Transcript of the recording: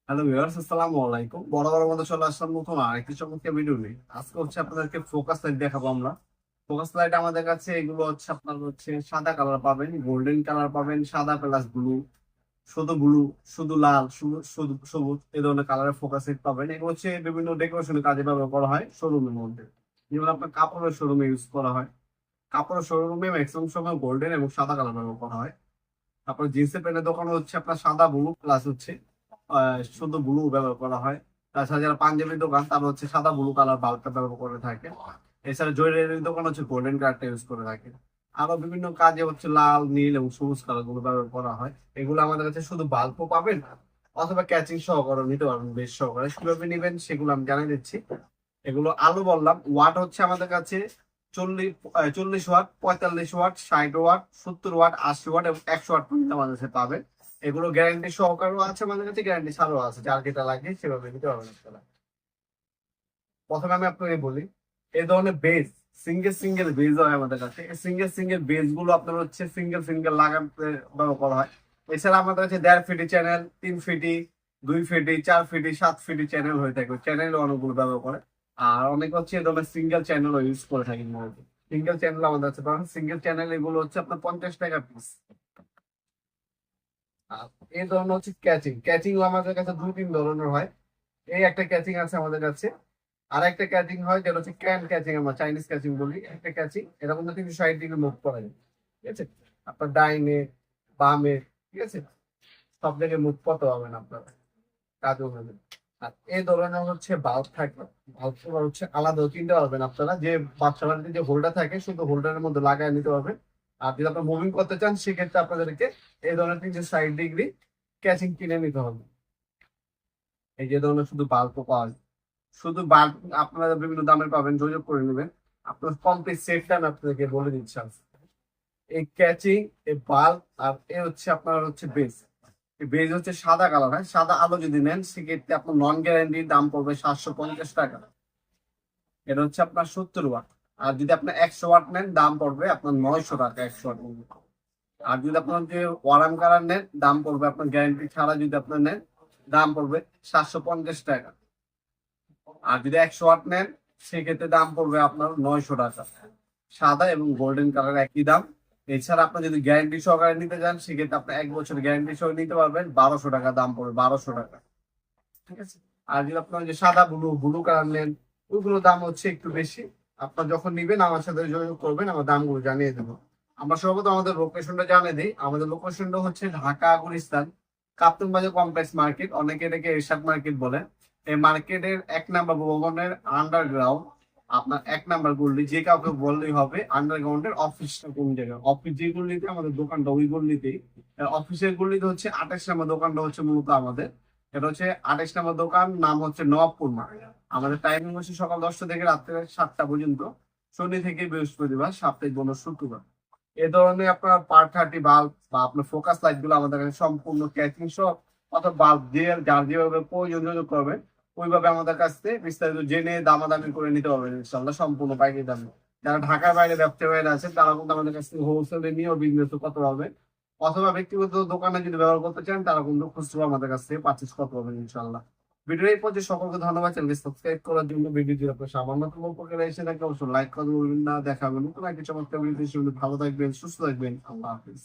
Hello viewers, আসসালামু আলাইকুম। বড় বড় মধ্যে চলে আসলাম নতুন আরেকটি চমৎকার ভিডিও নিয়ে। আজকে হচ্ছে আপনাদেরকে ফোকাস লাইট দেখাবো আমরা। ফোকাস লাইট আমাদের কাছে এগুলো হচ্ছে আপনার হচ্ছে সাদা কালার পাবেন, গোল্ডেন কালার পাবেন, সাদা প্লাস ব্লু, শুধু ব্লু, শুধু লাল, শুধু শুধু সবুজ, এই ধরনের কালারের ফোকাস লাইট পাবেন। এগুলো হচ্ছে বিভিন্ন ডেকোরেশনের কাজে ব্যবহার করা হয় শোরুমের মধ্যে। যেমন আপনার কাপড়ের শোরুমে ইউজ করা হয়। কাপড়ের শোরুমে ম্যাক্সিমাম সময় গোল্ডেন এবং সাদা কালার ব্যবহার করা হয়। তারপর জিন্সের প্যান্টের দোকানে হচ্ছে আপনার সাদা ব্লু প্লাস হচ্ছে শুধু ব্লু ব্যবহার করা হয়। তাছাড়া যারা পাঞ্জাবির দোকান তারা হচ্ছে সাদা ব্লু কালার বাল্বটা ব্যবহার করে থাকে। এছাড়া জুয়েলারির দোকান হচ্ছে গোল্ডেন কালারটা ইউজ করে থাকে। আরো বিভিন্ন কাজে হচ্ছে লাল, নীল এবং সবুজ কালার গুলো ব্যবহার করা হয়। এগুলো আমাদের কাছে শুধু বাল্বও পাবেন অথবা ক্যাচিং সহকারে নিতে পারবেন, বেশ সহকারে। কিভাবে নিবেন সেগুলো আমি জানিয়ে দিচ্ছি। এগুলো আলো বললাম, ওয়াট হচ্ছে আমাদের কাছে 40 watt, 45 watt, 60 watt, 70 watt, 80 watt এবং 100 ওয়াট পর্যন্ত আমাদের কাছে পাবেন। এগুলো গ্যারান্টি সহকারেও আছে আমাদের কাছে, গ্যারান্টি ছাড়াও আছে। যার যেটা লাগে সেভাবে নিতে পারবেন আপনারা। প্রথমে আমি আপনাকে বলি, এই ধরনের বেজ, সিঙ্গেল সিঙ্গেল বেজ হয় আমাদের কাছে। এই সিঙ্গেল সিঙ্গেল বেজ গুলো আপনার হচ্ছে সিঙ্গেল সিঙ্গেল লাগাতে ব্যবহার করা হয়। এছাড়া আমাদের কাছে 1.5 ফিটি চ্যানেল, 3 ফিটি, 2 ফিটি, 4 ফিটি, 7 ফিটি চ্যানেল হয়ে থাকে। চ্যানেল অনেকগুলো ব্যবহার করে। আর অনেক হচ্ছে এই ধরনের সিঙ্গেল চ্যানেল ইউজ করে থাকি মূলত। সিঙ্গেল চ্যানেল আমাদের কাছে পাবেন। সিঙ্গেল চ্যানেল এগুলো হচ্ছে আপনার 50 টাকা পিস। আর এই ধরনের হচ্ছে ক্যাচিং, ক্যাচিং আমাদের কাছে 2-3 ধরনের হয়। এই একটা ক্যাচিং আছে আমাদের কাছে। আর একটা ক্যাচিং হয় যেটা হচ্ছে ক্যান ক্যাচিং, আমরা চাইনিজ ক্যাচিং বলি। একটা ক্যাচিং এরকম 360 ডিগ্রি মুভ করা যায়, ঠিক আছে? আপনার ডাইনে, বামে, ঠিক আছে, সব জায়গায় মুভ করতে পারবেন আপনারা, কাজও হবে। আর এই ধরনের হচ্ছে বাল্ব থাকবে। বাল্ব হচ্ছে আলাদাও কিনতে পারবেন আপনারা। যে বাচ্চা বাড়িতে যে হোল্ডার থাকে শুধু হোল্ডারের মধ্যে লাগায় নিতে পারবেন। আর যদি আপনার মুভিং করতে চান সেক্ষেত্রে আপনাদেরকে এই ধরনের 360 ডিগ্রি ক্যাচিং কিনে নিতে হবে। এই যে ধরনের শুধু বাল্বও পাওয়া যায়। শুধু বাল্ব আপনারা বিভিন্ন দামের পাবেন, যোগাযোগ করে নেবেন। আপনার কমপ্লিট সেটটা আমি আপনাদেরকে বলে দিচ্ছি আজকে। এই ক্যাচিং, এই বাল্ব, আর এ হচ্ছে আপনার হচ্ছে বেস। এই বেস হচ্ছে সাদা কালার হয়। সাদা আলো যদি নেন সেক্ষেত্রে আপনার নন গ্যারান্টির দাম পড়বে 750 টাকা। এটা হচ্ছে আপনার 70 ওয়াট। আর যদি আপনার 100 ওয়াট নেন দাম পড়বে আপনার 900 টাকা, 100 ওয়াট। আর যদি আপনার যে ওয়ারাম কালার নেন দাম পড়বে আপনার গ্যারান্টি ছাড়া, যদি আপনার নেন দাম পড়বে 750 টাকা। আর যদি 100 ওয়াট নেন সেক্ষেত্রে দাম পড়বে আপনার 900 টাকা। সাদা এবং গোল্ডেন কালার একই দাম। এছাড়া আপনি যদি গ্যারান্টি সহকারে নিতে চান সেক্ষেত্রে আপনি 1 বছর গ্যারান্টি সহ নিতে পারবেন, 1200 টাকা দাম পড়বে, 1200 টাকা, ঠিক আছে? আর যদি আপনার যে সাদা ব্লু ব্লু কালার নেন ওইগুলোর দাম হচ্ছে একটু বেশি। আপনার যখন নিবেন আমার সাথে যোগাযোগ করবেন, আমার দামগুলো জানিয়ে দেবো। আমরা সর্বপ্রথম আমাদের লোকেশনটা জানিয়ে দিই। আমাদের লোকেশনটা হচ্ছে ঢাকা গুলিস্তান কাপ্তান বাজার কমপ্লেক্স মার্কেট, অনেকে এটাকে এরশাদ মার্কেট বলে। এই মার্কেটের 1 নাম্বার ভবনের আন্ডারগ্রাউন্ড, আপনার 1 নাম্বার গল্লি, যে কাউকে বললেই হবে আন্ডারগ্রাউন্ডের অফিসটা কোন জায়গায়। অফিস যে গল্লিতে আমাদের দোকানটা ওই গল্লিতেই। অফিসের গল্লিতে হচ্ছে 28 নাম্বার দোকানটা হচ্ছে মূলত আমাদের। এটা হচ্ছে 28 নাম্বার দোকান, নাম হচ্ছে নবাবপুর মার্কেট। আমাদের টাইমিং হচ্ছে সকাল 10টা থেকে রাত্রে 7টা পর্যন্ত, শনি থেকে বৃহস্পতিবার, সাপ্তাহিক বন্ধ শুক্রবার। এ ধরনের আপনার পার 30 বাল্ব বা আপনার ফোকাস লাইট গুলো আমাদের কাছে সম্পূর্ণ ক্যাচিং সহ অথবা বাল্ব দিয়ে যার যেভাবে প্রয়োজন যোগাযোগ করবেন ওইভাবে আমাদের কাছ থেকে বিস্তারিত জেনে দামাদামি করে নিতে পারবেন ইনশাল্লাহ, সম্পূর্ণ পাইকারি দামে। যারা ঢাকার বাইরে ব্যবসায়ী বাইরে আছেন তারা কিন্তু আমাদের কাছ থেকে হোলসেলে নিয়েও বিজনেস করতে পারবেন, অথবা ব্যক্তিগত দোকানে যদি ব্যবহার করতে চান তারা কিন্তু খুচরো আমাদের কাছ থেকে পারচেস করতে পারবেন ইনশাল্লাহ। ভিডিও এই পর্যন্ত সকলকে ধন্যবাদ। চ্যানেলকে সাবস্ক্রাইব করার জন্য। ভিডিও যদি আপনার সামান্যতম উপকারে এসে থাকে অবশ্যই লাইক করতে বলবেন না। দেখাবেন নতুন একটি চমৎকার ভিডিও। ভালো থাকবেন, সুস্থ থাকবেন। আল্লাহ হাফিজ।